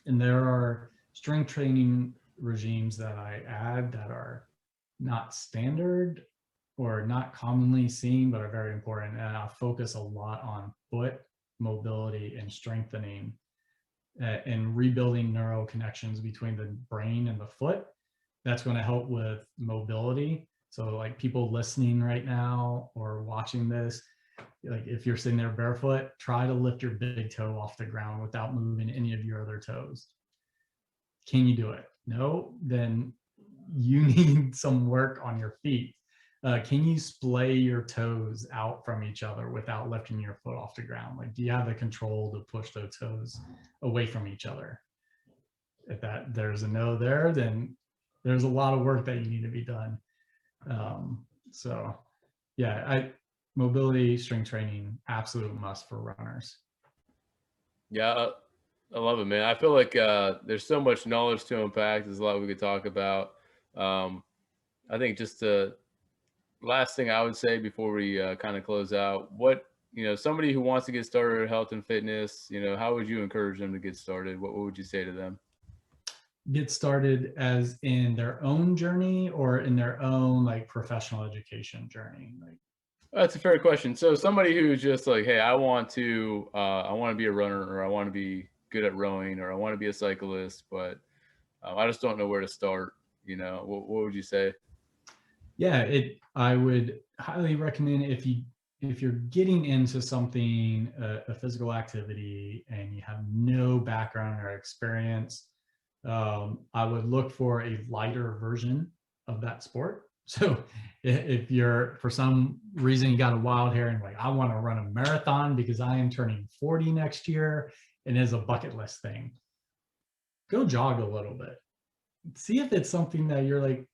And there are strength training regimes that I add that are not standard or not commonly seen, but are very important. And I focus a lot on foot mobility and strengthening and rebuilding neural connections between the brain and the foot. That's going to help with mobility. So like people listening right now or watching this, like if you're sitting there barefoot, try to lift your big toe off the ground without moving any of your other toes. Can you do it? No, then you need some work on your feet. Can you splay your toes out from each other without lifting your foot off the ground? Like, do you have the control to push those toes away from each other? If there's a no there, then there's a lot of work that you need to be done. So yeah, mobility, strength training, absolute must for runners. Yeah, I love it, man. I feel like there's so much knowledge to unpack. There's a lot we could talk about. I think just the last thing I would say before we kind of close out, somebody who wants to get started in health and fitness, how would you encourage them to get started? What would you say to them? Get started as in their own journey or in their own like professional education journey? That's a fair question. So somebody who's just like, hey, I want to be a runner, or I want to be good at rowing, or I want to be a cyclist, but I just don't know where to start. You know, what would you say? Yeah, I would highly recommend if you're getting into something, a physical activity, and you have no background or experience, I would look for a lighter version of that sport. So if you're, for some reason, you got a wild hair and like, I want to run a marathon because I am turning 40 next year and it's a bucket list thing, go jog a little bit. See if it's something that you're like,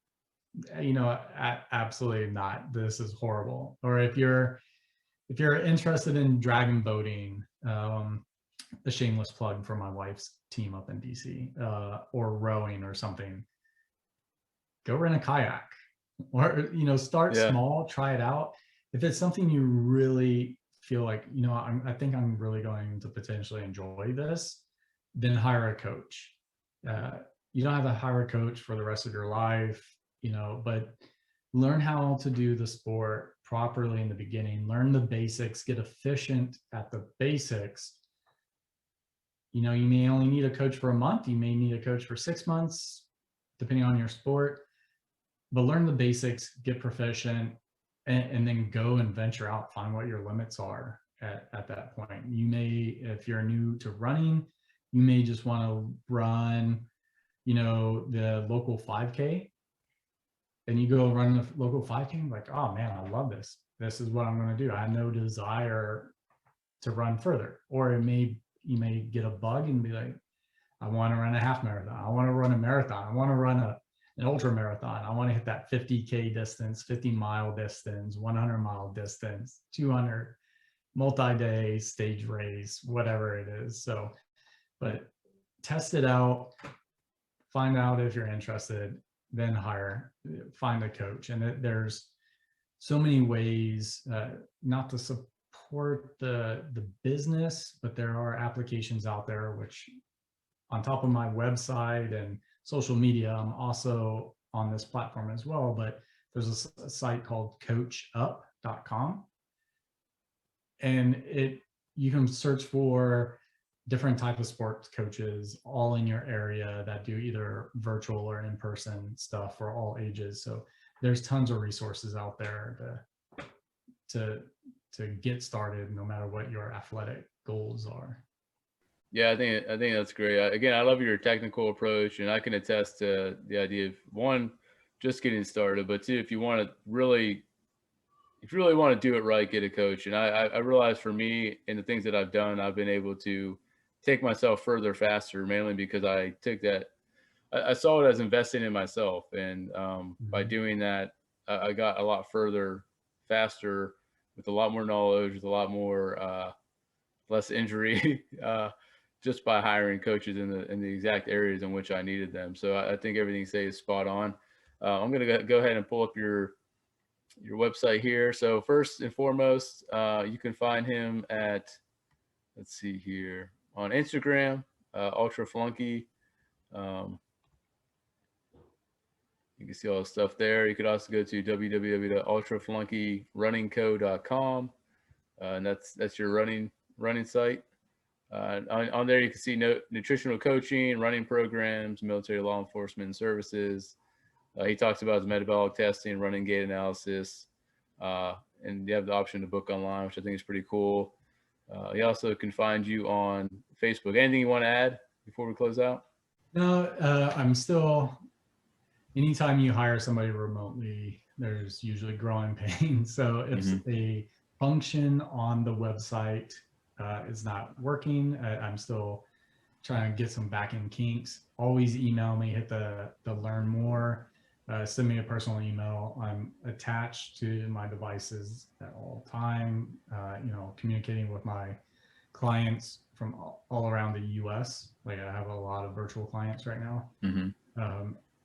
absolutely not, this is horrible. Or if you're interested in dragon boating, a shameless plug for my wife's team up in DC, or rowing or something, go rent a kayak, or start Yeah. small, try it out. If it's something you really feel like, I think I'm really going to potentially enjoy this, then hire a coach. You don't have to hire a coach for the rest of your life, but learn how to do the sport properly in the beginning, learn the basics, get efficient at the basics. You may only need a coach for a month, you may need a coach for 6 months, depending on your sport, but learn the basics, get proficient, and then go and venture out, find what your limits are at that point. You may, if you're new to running, you may just want to run, the local 5K, and you go run the local 5K, like, oh man, I love this. This is what I'm going to do. I have no desire to run further. Or you may get a bug and be like, I want to run a half marathon. I want to run a marathon. I want to run an ultra marathon. I want to hit that 50K distance, 50-mile distance, 100-mile distance, 200 multi-day stage race, whatever it is. So, but test it out, find out if you're interested, then find a coach. And there's so many ways, not to support the business, but there are applications out there, which on top of my website and social media, I'm also on this platform as well, but there's a site called coachup.com. And you can search for different type of sports coaches all in your area that do either virtual or in-person stuff for all ages. So there's tons of resources out there to get started, no matter what your athletic goals are. Yeah, I think that's great. Again, I love your technical approach, and I can attest to the idea of, one, just getting started, but two, if you really want to do it right, get a coach. And I realize for me, in the things that I've done, I've been able to take myself further faster, mainly because I took that, I saw it as investing in myself. And by doing that, I got a lot further faster, with a lot more knowledge, with a lot more, less injury, just by hiring coaches in the exact areas in which I needed them. So I think everything you say is spot on. I'm going to go ahead and pull up your website here. So first and foremost, you can find him at, let's see here, on Instagram, Ultra Flunkie. You can see all the stuff there. You could also go to www.ultraflunkierunningco.com, and that's your running site. On there, you can see nutritional coaching, running programs, military law enforcement services. He talks about his metabolic testing, running gait analysis, and you have the option to book online, which I think is pretty cool. He also can find you on Facebook. Anything you want to add before we close out? No, I'm still, anytime you hire somebody remotely, there's usually growing pains. So if a function on the website is not working, I'm still trying to get some back-end kinks. Always email me, hit the learn more, send me a personal email. I'm attached to my devices at all time, communicating with my clients from all around the US. Like, I have a lot of virtual clients right now.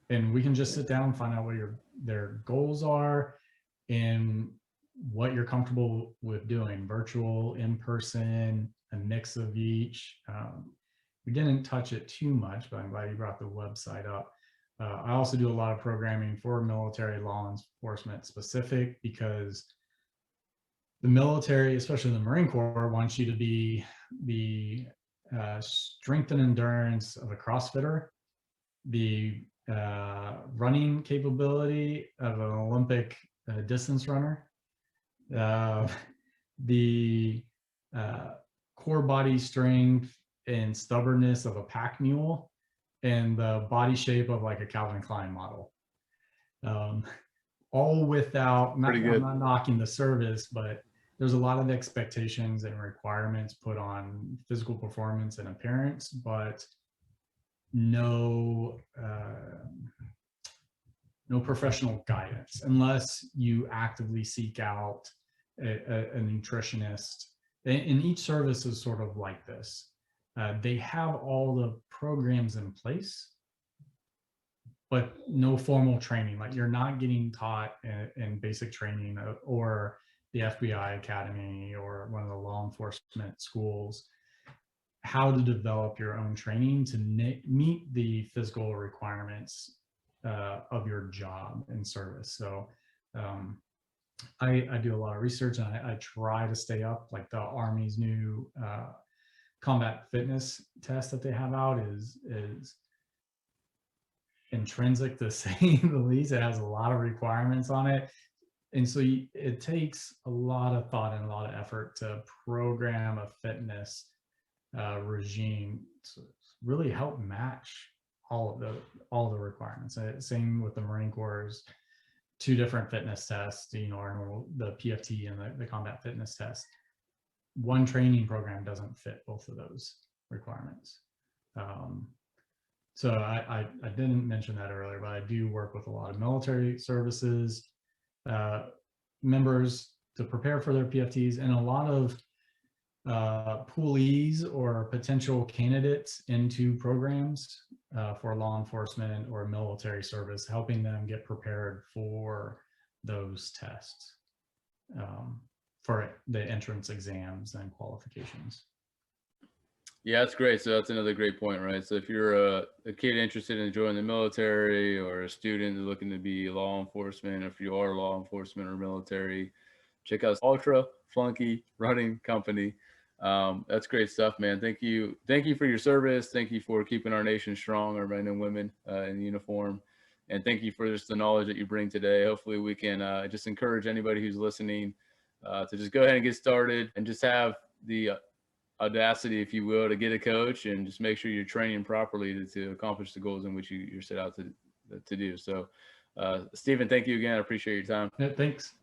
And we can just sit down and find out what their goals are and what you're comfortable with doing, virtual, in person, a mix of each. We didn't touch it too much, but I'm glad you brought the website up. I also do a lot of programming for military law enforcement specific, because the military, especially the Marine Corps, wants you to be the strength and endurance of a CrossFitter, the running capability of an Olympic distance runner, the core body strength and stubbornness of a pack mule, and the body shape of like a Calvin Klein model. All without, I'm not knocking the service, but there's a lot of expectations and requirements put on physical performance and appearance, but no professional guidance unless you actively seek out a nutritionist. And each service is sort of like this. They have all the programs in place, but no formal training. Like you're not getting taught in basic training or the FBI Academy or one of the law enforcement schools how to develop your own training to meet the physical requirements of your job and service. So I do a lot of research, and I try to stay up. Like the Army's new combat fitness test that they have out is intrinsic, to say the least. It has a lot of requirements on it. And so it takes a lot of thought and a lot of effort to program a fitness regime to really help match all the requirements. Same with the Marine Corps' 2 different fitness tests, you know, our normal, the PFT and the combat fitness test. One training program doesn't fit both of those requirements. So I didn't mention that earlier, but I do work with a lot of military services members to prepare for their PFTs, and a lot of poolees or potential candidates into programs for law enforcement or military service, helping them get prepared for those tests, for the entrance exams and qualifications. Yeah, that's great. So that's another great point, right? So if you're a kid interested in joining the military, or a student looking to be law enforcement, if you are law enforcement or military, check out Ultra Flunkie Running Company. That's great stuff, man. Thank you for your service. Thank you for keeping our nation strong, our men and women in uniform, and thank you for just the knowledge that you bring today. Hopefully we can just encourage anybody who's listening to just go ahead and get started, and just have the audacity, if you will, to get a coach and just make sure you're training properly to accomplish the goals in which you're set out to do. So Stephen, thank you again. I appreciate your time. Yeah, thanks.